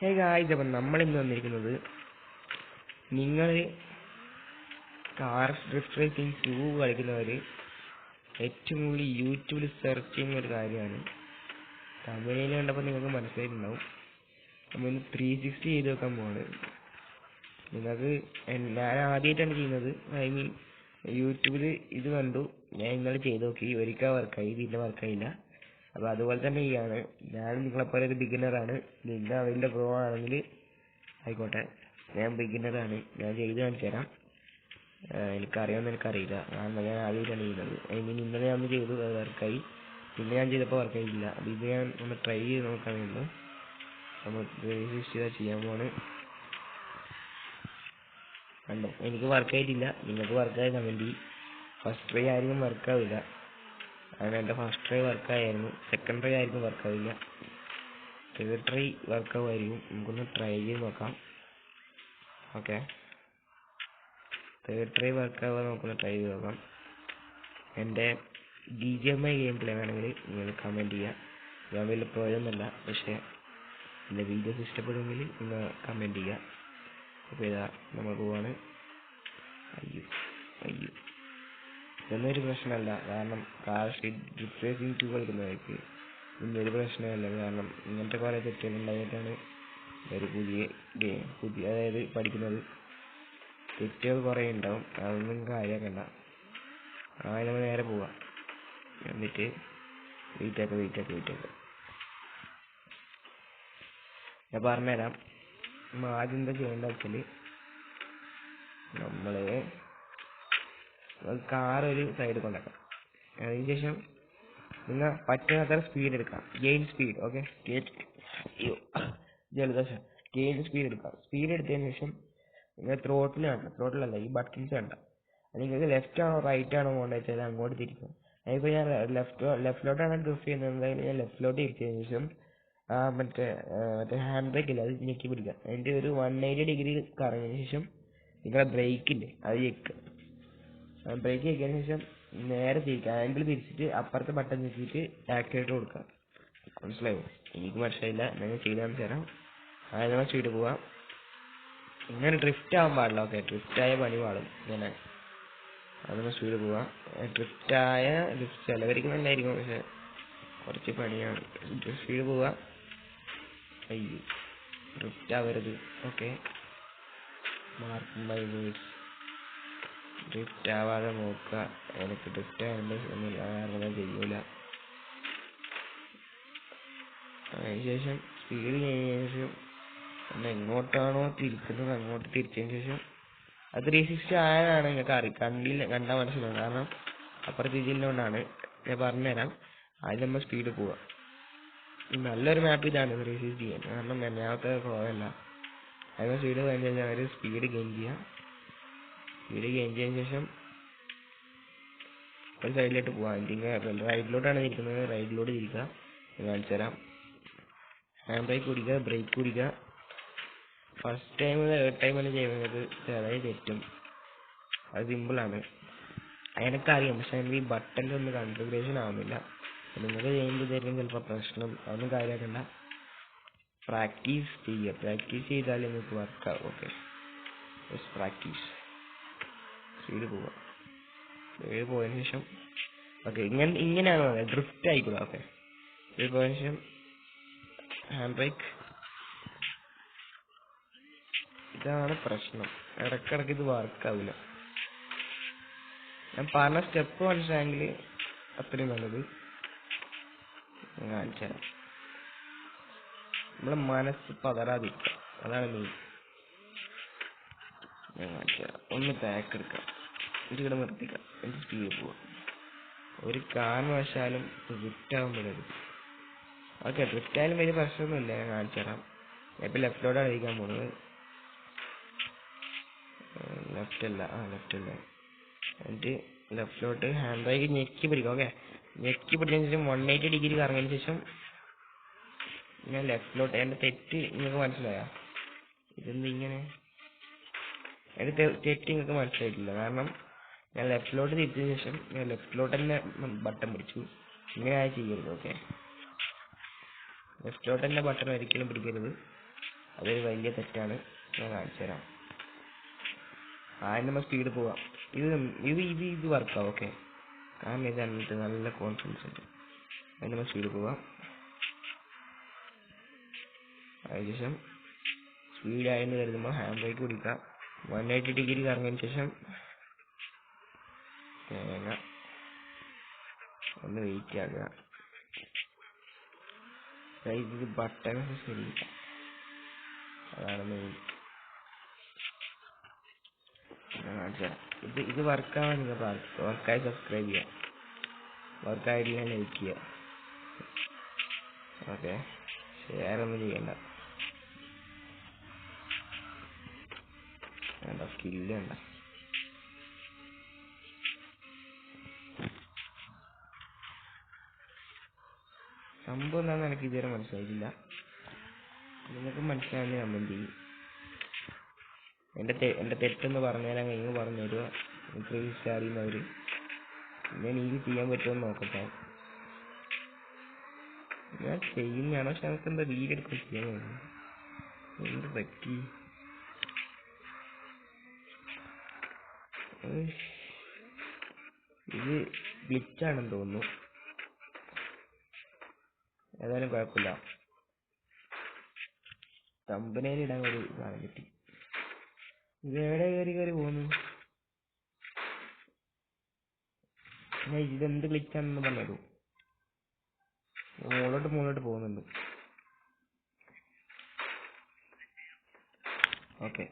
Hey guys, അപ്പം നമ്മളിന്ന് വന്നിരിക്കുന്നത് നിങ്ങൾ കാർ ഡ്രിഫ്റ്റ് റേസിംഗ് 2 കളിക്കുന്നവർ ഏറ്റവും കൂടുതൽ യൂട്യൂബിൽ സെർച്ച് ചെയ്യുന്ന ഒരു കാര്യമാണ്. തമിഴിൽ കണ്ടപ്പോൾ നിങ്ങൾക്ക് മനസ്സിലായിട്ടുണ്ടാവും. നമ്മൾ ഇന്ന് 360 ചെയ്ത് വെക്കാൻ പോവാണ്. നിങ്ങൾക്ക് ഞാൻ ആദ്യമായിട്ടാണ് ചെയ്യുന്നത്. യൂട്യൂബിൽ ഇത് കണ്ടു, ഞാൻ ഇന്നലെ ചെയ്ത് നോക്കി, ഒരിക്കൽ വർക്കായി, പിന്നെ വർക്കായില്ല. അപ്പോൾ അതുപോലെ തന്നെ ചെയ്യാണ്. ഞാൻ നിങ്ങളെപ്പോലെ ഒരു ബിഗിനറാണ്. നിങ്ങൾ അതിൻ്റെ പ്രോ ആണെങ്കിൽ ആയിക്കോട്ടെ, ഞാൻ ബിഗിനറാണ്. ഞാൻ ചെയ്ത് കാണിച്ചു തരാം. എനിക്കറിയാമെന്ന് എനിക്കറിയില്ല, കാരണം ഞാൻ ആദ്യമായിട്ടാണ് ചെയ്യുന്നത്. ഇന്നലെ ഞാൻ ചെയ്തു, അത് വർക്കായി. പിന്നെ ഞാൻ ചെയ്തപ്പോൾ വർക്കായില്ല. അപ്പോൾ ഇത് ഞാൻ ഒന്ന് ട്രൈ ചെയ്ത് നോക്കാനുള്ളൂ. നമ്മൾ ചെയ്യാൻ പോവാണ്. കണ്ടോ, എനിക്ക് വർക്കായിട്ടില്ല. നിങ്ങൾക്ക് വർക്കായ കമൻറ്റ് ചെയ്യും. ഫസ്റ്റ് ട്രൈ ആയിരിക്കും വർക്കാവില്ല. അങ്ങനെ എൻ്റെ ഫസ്റ്റ് ട്രൈ വർക്കായിരുന്നു. സെക്കൻഡ് ട്രൈ ആയിരിക്കും വർക്കാവില്ല. Third try വർക്കാവുമായിരിക്കും. നമുക്കൊന്ന് ട്രൈ ചെയ്ത് നോക്കാം. ഓക്കെ, തേർഡ് ട്രൈ വർക്കാവാൻ നമുക്കൊന്ന് ട്രൈ ചെയ്ത് നോക്കാം. എൻ്റെ BGMI ഗെയിം പ്ലേ വേണമെങ്കിൽ നിങ്ങൾ കമൻറ്റ് ചെയ്യുക. ഞാൻ വലിയ പ്രയോജനമല്ല, പക്ഷേ എൻ്റെ വീഡിയോസ് ഇഷ്ടപ്പെടുമെങ്കിൽ നിങ്ങൾ കമൻറ്റ് ചെയ്യുക. അപ്പോൾ ഇതാ നമ്മൾ പോവാണ്. അയ്യോ ഇതൊന്നൊരു പ്രശ്നമല്ല, കാരണം കാർ ഡ്രിഫ്റ്റ് റേസിംഗ് 2 കളിക്കുന്നവർക്ക് ഇന്നൊരു പ്രശ്നമല്ല. കാരണം ഇങ്ങനത്തെ കുറേ തെറ്റുകൾ ഉണ്ടായിട്ടാണ് ഒരു പുതിയ അതായത് പഠിക്കുന്നത്. തെറ്റുകൾ കുറേ ഉണ്ടാവും, അതൊന്നും കാര്യമാക്കണ്ട. നമ്മൾ നേരെ പോവാം. എന്നിട്ട് വെയിറ്റ് ഞാൻ പറഞ്ഞുതരാം. നമ്മൾ ആദ്യം എന്താ ചെയ്യേണ്ടത് വെച്ചാൽ, നമ്മൾ കാർ ഒരു സൈഡിൽ കൊണ്ടാക്കാം. അതിനുശേഷം നിങ്ങൾ പറ്റുന്നത്ര സ്പീഡ് എടുക്കാം. Gain speed. ഓക്കെ, ജലദോഷം. ഗെയിൻ സ്പീഡ് എടുക്കാം. സ്പീഡ് എടുത്തതിന് ശേഷം നിങ്ങൾ ത്രോട്ടിലല്ല, ഈ ബട്ടൺസ് വേണ്ട. നിങ്ങൾക്ക് ലെഫ്റ്റ് ആണോ റൈറ്റ് ആണോ പോകേണ്ടത് വെച്ചാൽ അങ്ങോട്ട് തിരിക്കും. അതിപ്പോൾ ഞാൻ ലെഫ്റ്റിലോട്ടാണ് ഡ്രിഫ്റ്റ് ചെയ്യുന്നത്. എന്തായാലും ഞാൻ ലെഫ്റ്റിലോട്ട് തിരിച്ചതിന് ശേഷം മറ്റേ ഹാൻഡ് ബ്രേക്ക് ഇല്ല, അത് ഞെക്കി പിടിക്കുക. അതിൻ്റെ ഒരു 180 ഡിഗ്രി കറങ്ങിയതിന് ശേഷം നിങ്ങളുടെ ബ്രേക്കില്ലേ, അത് ഞെക്കുക. ബ്രേക്ക് ഞെക്കിയതിന് ശേഷം നേരെ തിരിക്കുക. ആംഗിൾ തിരിച്ചിട്ട് അപ്പുറത്തെ ബട്ടൺ ഞെക്കിയിട്ട് ആക്സിലേറ്റർ കൊടുക്കുക. മനസ്സിലായോ? എനിക്ക് മനസ്സിലായില്ല, ഞാൻ ചെയ്ത് കാണിച്ചു തരാം. ആദ്യം നമ്മൾ സ്പീഡ് പോവാം. ഇങ്ങനെ ഡ്രിഫ്റ്റ് ആവാൻ പാടില്ല. ഓക്കെ, ഡ്രിഫ്റ്റായ പണി പാടും. ഇങ്ങനെ അതൊന്ന് സ്പീഡ് പോവാം. ഡ്രിഫ്റ്റ് ചിലവർക്ക് നല്ലതായിരിക്കും, പക്ഷെ കുറച്ച് പണിയാണ്. സ്പീഡ് പോവാ. അയ്യോ, ഡ്രിഫ്റ്റ് ആവരുത്. Okay, mark my words. Drift ആവാതെ നോക്കുക. എനിക്ക് ഡ്രിഫ്റ്റ് ആവേണ്ട കാരണം ചെയ്യൂല. അതിനുശേഷം സ്പീഡ് കഴിഞ്ഞതിന് ശേഷം എങ്ങോട്ടാണോ തിരിക്കുന്നത് അങ്ങോട്ട് തിരിച്ചതിന് ശേഷം അത് 360 ആയതാണ് നിങ്ങൾക്ക് കണ്ടാൽ മനസ്സിലാവും. കാരണം അപ്പുറത്ത് തിരിച്ചില്ലോണ്ടാണ്. ഞാൻ പറഞ്ഞുതരാം. ആദ്യം നമ്മൾ സ്പീഡ് പോവുക. നല്ലൊരു മാപ്പ് ഇതാണ് 360 ചെയ്യാൻ, കാരണം മെന്നാമത്തെ പോയല്ല. അതിന് സ്പീഡ് കഴിഞ്ഞ് കഴിഞ്ഞാൽ അവർ സ്പീഡ് ഗെയിൻ ചെയ്യുക. സ്പീഡ് ഗെയിൻ ചെയ്തതിന് ശേഷം ഒരു സൈഡിലോട്ട് പോവാം. ഇതിങ്ങനെ റൈറ്റിലോട്ടാണ് ഇരിക്കുന്നത്, റൈറ്റിലോട്ട് തിരിക്കുക. കാണിച്ചു തരാം. ഹാൻഡ് ബ്രേക്ക് പിടിക്കുക. ഫസ്റ്റ് ടൈം തേർഡ് ടൈമാണ് ചെയ്യുന്നത്, അതായത് തെറ്റും. അത് സിമ്പിളാണ്, എനിക്കറിയാം. പക്ഷെ എനിക്ക് ഈ ബട്ടൻ്റെ ഒന്നും കൺഫിഗറേഷൻ ആവുന്നില്ല. നിങ്ങൾക്ക് ചെയ്യുമ്പോൾ ഇതായിരിക്കും ചിലപ്പോൾ പ്രശ്നം. അതൊന്നും കാര്യമാക്കണ്ട. പ്രാക്ടീസ് ചെയ്യുക. പ്രാക്ടീസ് ചെയ്താൽ നിങ്ങൾക്ക് വർക്കാവും. Okay, practice. സ്പീഡ് പോവുക. സ്പീഡ് പോയതിന് ശേഷം ഓക്കെ, ഇങ്ങനെയാണ് ഡ്രിഫ്റ്റ് ആയിക്കൂടാ. ഓക്കെ, സ്പീഡ് പോയതിന് ശേഷം ഹാൻഡ് ബ്രേക്ക്. ഇതാണ് പ്രശ്നം, ഇടയ്ക്കിടയ്ക്ക് ഇത് വർക്കാവില്ല. ഞാൻ പറഞ്ഞ സ്റ്റെപ്പ് മനസ്സിലായെങ്കിൽ അത്രയും നല്ലത്. ഞാൻ കാണിച്ചു തരാം. നമ്മളെ മനസ്സ് പതറാതിരിക്കുക, അതാണ് മെയിൻ. ഞാൻ കാണിച്ചു തരാം. ഒന്ന് ബാക്ക് എടുക്കാം, ഇവിടെ നിർത്തിക്കാം, എന്നിട്ട് സ്പീഡ് പോവാം. ഒരു കാരണവശാലും ഡ്രിഫ്റ്റ് ആകുമ്പോഴത്. ഓക്കെ, ഡ്രിഫ്റ്റ് ആയാലും വലിയ പ്രശ്നമൊന്നുമില്ല. ഞാൻ കാണിച്ചു തരാം. ഇപ്പം ലെഫ്റ്റിലോട്ടാണ് ഇരിക്കാൻ പോകുന്നത്. ലെഫ്റ്റ് അല്ല. എന്നിട്ട് ലെഫ്റ്റിലോട്ട് ഹാൻഡ് ബ്രേക്ക് ഞെക്കി പിടിക്കാം. ഓക്കെ, ഞെക്കി പിടിച്ചതിന് ശേഷം 180 ഡിഗ്രി കറങ്ങിയതിന് ശേഷം ഞാൻ ലെഫ്റ്റിലോട്ട്. എൻ്റെ തെറ്റ് നിങ്ങൾക്ക് മനസ്സിലായോ? ഇതെന്ത് ഇങ്ങനെ? എൻ്റെ തെറ്റ് നിങ്ങൾക്ക് മനസ്സിലായിട്ടില്ല. കാരണം ഞാൻ ലെഫ്റ്റിലോട്ട് തിരിച്ചതിന് ശേഷം ഞാൻ ലെഫ്റ്റിലോട്ട് തന്നെ ബട്ടൺ പിടിച്ചു. ഇങ്ങനെ ചെയ്യരുത്. ഓക്കെ, ലെഫ്റ്റിലോട്ട് തന്നെ ബട്ടൺ ഒരിക്കലും പിടിക്കരുത്. അതൊരു വലിയ തെറ്റാണ്. ഞാൻ കാണിച്ചു തരാം. ആദ്യം നമ്മൾ സ്പീഡ് പോവാം. ഇത് വർക്കാവും. ഓക്കെ, കാരണം ഇത് എന്നിട്ട് നല്ല കോൺഫിഡൻസ് ഉണ്ട്. അതിന് നമ്മൾ സ്പീഡ് പോവാം. അതിനുശേഷം സ്പീഡായെന്ന് കരുതുമ്പോൾ ഹാൻഡ് ബ്രേക്ക് പിടിക്കാം. 180 ഡിഗ്രി കറങ്ങിയതിന് ശേഷം തേങ്ങ ഒന്ന് വെയിറ്റ് ആക്കുക. ഇത് ബട്ടൺ ശരിയില്ല, അതാണ് മെയിൻ. ഇത് വർക്കാവാൻ നിങ്ങൾ വർക്കായി സബ്സ്ക്രൈബ് ചെയ്യാം, വർക്കായിട്ടില്ല ലൈക്ക് ചെയ്യുക. ഓക്കെ, ഷെയർ ഒന്നും ചെയ്യണ്ട. വേണ്ട, സ്കില്ല് വേണ്ട. സംഭവം എന്താണെന്ന് എനിക്ക് ഇതുവരെ മനസ്സിലായിട്ടില്ല. നിങ്ങൾക്ക് മനസ്സിലാവുന്ന കമന്റ് ചെയ്യും. എൻ്റെ തെറ്റെന്ന് പറഞ്ഞുതരാൻ കഴിഞ്ഞ് പറഞ്ഞു തരുക. എനിക്ക് അറിയുന്നവർ ഞാൻ ഇത് ചെയ്യാൻ പറ്റുമെന്ന് നോക്കട്ടെ. ഞാൻ ചെയ്യുന്നതാണ്, പക്ഷെ നമുക്ക് എന്താ വീഡിയോ എടുക്കാൻ ചെയ്യാൻ കഴിയും. എന്ത് പറ്റി? ഇത് ഗ്ലിച്ചാണെന്ന് തോന്നുന്നു. ഏതായാലും കുഴപ്പമില്ല, തമ്പനയിൽ ഇടാൻ ഒരു സാധനം കിട്ടി. ഇത് എവിടെ കയറി പോകുന്നു? ഇതെന്ത് ഗ്ലിച്ചാണെന്ന് പറഞ്ഞുതരൂ. മുകളിലോട്ട് പോകുന്നുണ്ട്. ഓക്കെ,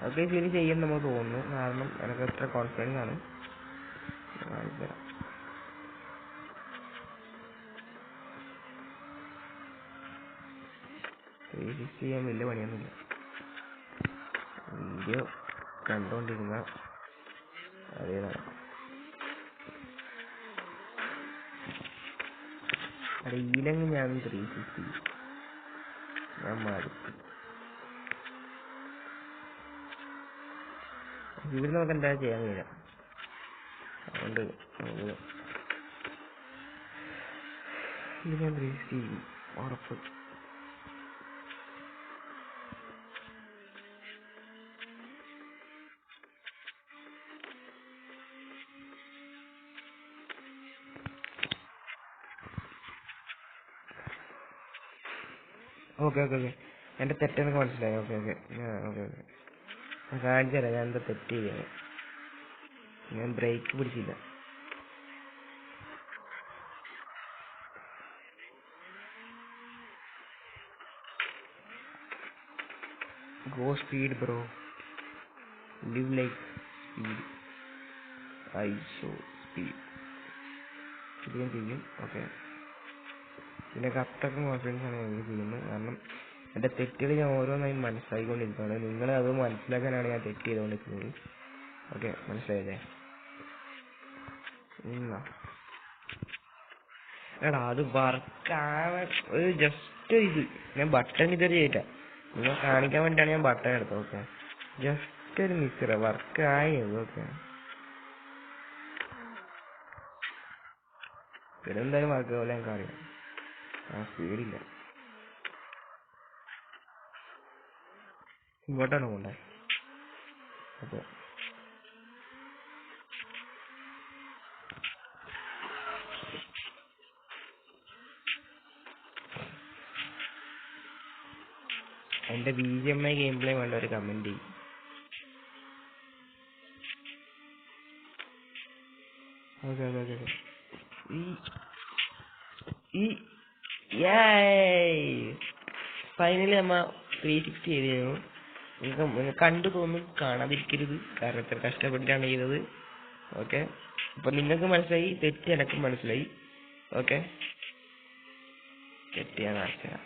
അതൊക്കെ ശരി ചെയ്യാൻ നമുക്ക് തോന്നുന്നു. കാരണം എനിക്ക് അത്ര കോൺഫിഡൻസ് ആണ്. ചെയ്യാൻ വലിയ പണിയൊന്നുമില്ല. വീഡിയോ കണ്ടുകൊണ്ടിരുന്ന അതേ നടക്കും. അറിയില്ലെങ്കിൽ ഞാൻ 360 ഞാൻ മടുത്തു. ഇവിടെ നമുക്ക് എന്താ ചെയ്യാൻ കഴിയില്ല. അതുകൊണ്ട് ഇത് ഞാൻ 360 ഉറപ്പ്. ഓക്കെ എൻ്റെ തെറ്റെനിക്ക് മനസ്സിലായി. ഓക്കെ കാണിച്ചു തരാം ഞാൻ എന്താ തെറ്റ് ചെയ്യാൻ. ഞാൻ ബ്രേക്ക് പിടിച്ചില്ല. Go speed bro, live like speed, I show speed. ഇത് ഞാൻ ചെയ്യും. ഓക്കെ, ഇതിനൊക്കെ അത്രക്കും കോൺഫിഡൻസ് ആണ് ഞാൻ ചെയ്യുന്നത്. കാരണം എൻ്റെ തെറ്റുകൾ ഞാൻ ഓരോന്നായി മനസ്സിലാക്കിക്കൊണ്ടിരിക്കുകയാണ്. നിങ്ങൾ അത് മനസ്സിലാക്കാനാണ് ഞാൻ തെറ്റ് ചെയ്തുകൊണ്ടിരിക്കുന്നത്. ഓക്കെ, മനസ്സിലായല്ലേ? എടാ അത് വർക്കാവാൻ ഒരു ജസ്റ്റ് ഇത് ഞാൻ ബട്ടൺ ഇതുവരെ ചെയ്തില്ല. നിങ്ങൾ കാണിക്കാൻ വേണ്ടിയാണ് ഞാൻ ബട്ടൺ എടുത്തത്. ഓക്കെ, ജസ്റ്റ് ഒരു മിസ്സറ വർക്കായത്. ഓക്കെ, പിന്നെ എന്തായാലും വർക്ക് പോലെ ഞങ്ങൾക്ക് അറിയാം. സ്പീഡില്ല. ഇങ്ങോട്ടാണ് പോണ്ടേ? അപ്പൊ എന്റെ BGMI ഗെയിം പ്ലേ വേണ്ട ഒരു കമന്റ് ചെയ്യും. ഫൈനലി നമ്മ 360 ചെയ്തു. നിങ്ങൾക്ക് കണ്ടു തോന്നും, കാണാതിരിക്കരുത്. കാരണം ഇത്ര കഷ്ടപ്പെട്ടിട്ടാണ് ചെയ്തത്. ഓക്കെ, അപ്പൊ നിങ്ങൾക്ക് മനസ്സിലായി, തെറ്റ് എനക്കും മനസ്സിലായി. ഓക്കെ, തെറ്റ് ഞാൻ കാണിച്ചുതരാം.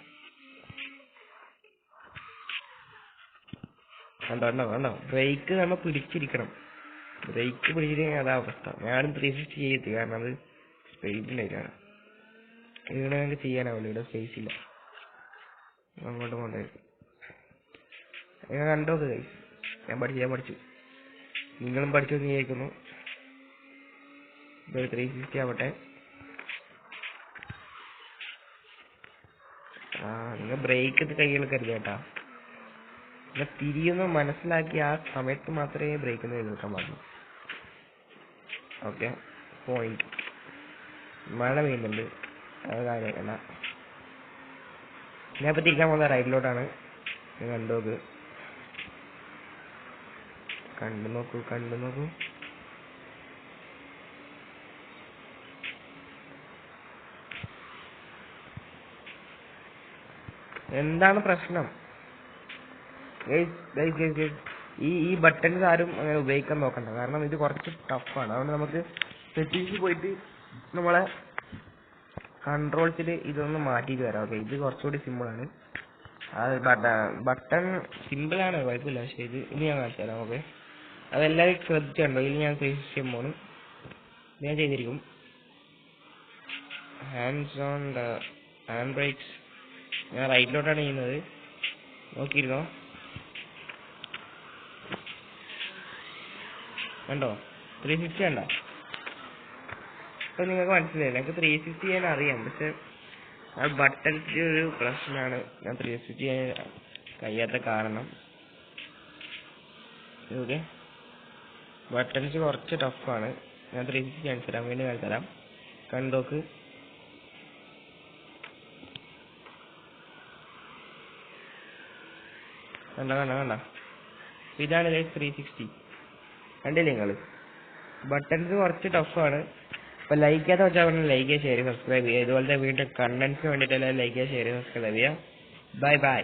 കണ്ടോ ബ്രേക്ക് നമ്മൾ പിടിച്ചിരിക്കണം. ബ്രേക്ക് പിടിച്ചിരിക്കുന്ന അതാ അവസ്ഥ. ഞാനും 360 ചെയ്ത്, കാരണം അത് സ്പേസ് ഉണ്ടായിട്ടാണ്. ഇവിടെ ഞങ്ങൾക്ക് ചെയ്യാനാവില്ല, ഇവിടെ സ്പേസ് ഇല്ല. അങ്ങോട്ട് കൊണ്ടുപോയി നിങ്ങൾ കണ്ടോ ഗൈസ്? ഞാൻ പഠിച്ചു നിങ്ങളും പഠിച്ചു എന്ന് വിചാരിക്കുന്നു. 360 ആവട്ടെ. നിങ്ങൾ ബ്രേക്ക് കൈകൾ കരുതേട്ടാ. നിങ്ങൾ തിരിയുന്ന മനസ്സിലാക്കി ആ സമയത്ത് മാത്രമേ ബ്രേക്ക് എടുക്കാൻ പാടുള്ളൂ. Okay, point. മഴ പെയ്യുന്നുണ്ട്, അത് കാര്യമാക്കണ്ട. ഞാൻ ഇപ്പം തിരിക്കാൻ പോകുന്ന റൈറ്റിലോട്ടാണ്. കണ്ടു നോക്കൂ. എന്താണ് പ്രശ്നം? ഈ ബട്ടൺസ് ആരും അങ്ങനെ ഉപയോഗിക്കാൻ നോക്കണ്ട, കാരണം ഇത് കുറച്ച് ടഫാണ്. അതുകൊണ്ട് നമുക്ക് സെറ്റിംഗ്സിൽ പോയിട്ട് നമ്മളെ കൺട്രോൾസിൽ ഇതൊന്ന് മാറ്റിയിട്ട് വരാം. ഓക്കെ, ഇത് കുറച്ചുകൂടി സിമ്പിളാണ്. അത് ബട്ടൺ സിമ്പിളാണ്, കുഴപ്പമില്ല. പക്ഷേ ഇത് ഞാൻ കാണിച്ചു തരാം. ഓക്കെ, അതെല്ലാവരും ശ്രദ്ധിച്ചുണ്ടോ? ഇതിൽ ഞാൻ 360 മോണ് ഞാൻ ചെയ്തിരിക്കും. ഹാൻഡ്സ് ഓൺ ഹാൻഡ് ബ്രേക്സ് ഞാൻ റൈറ്റിലോട്ടാണ് ചെയ്യുന്നത്. നോക്കിയിരുന്നോ? കണ്ടോ 360 കണ്ടോ? ഇപ്പൊ നിങ്ങൾക്ക് മനസ്സിലായില്ല. എനിക്ക് 360 ചെയ്യാൻ അറിയാം, പക്ഷെ ആ ബട്ടൺസിന്റെ ഒരു പ്രശ്നമാണ് ഞാൻ 360 ചെയ്യാൻ കഴിയാത്ത കാരണം. ഓക്കെ, ബട്ടൺസ് കുറച്ച് ടഫാണ്. ഞാൻ 360 കാണിച്ചു തരാം, വീണ്ടും കാണിച്ചു തരാം. കണ്ടോക്ക്. കണ്ട ഇതാണ് 360. കണ്ടില്ലേ നിങ്ങൾ? ബട്ടൺസ് കുറച്ച് ടഫാണ്. അപ്പൊ ലൈക്ക് ചെയ്യാത്ത വെച്ചാൽ ലൈക്ക് ചെയ്യുക, ഷെയർ, സബ്സ്ക്രൈബ് ചെയ്യുക. ഇതുപോലത്തെ വീണ്ടും കണ്ടന്റ്സിന് വേണ്ടിയിട്ട് ലൈക്ക് ചെയ്യുക, ഷെയർ, സബ്സ്ക്രൈബ് ചെയ്യുക. ബൈ.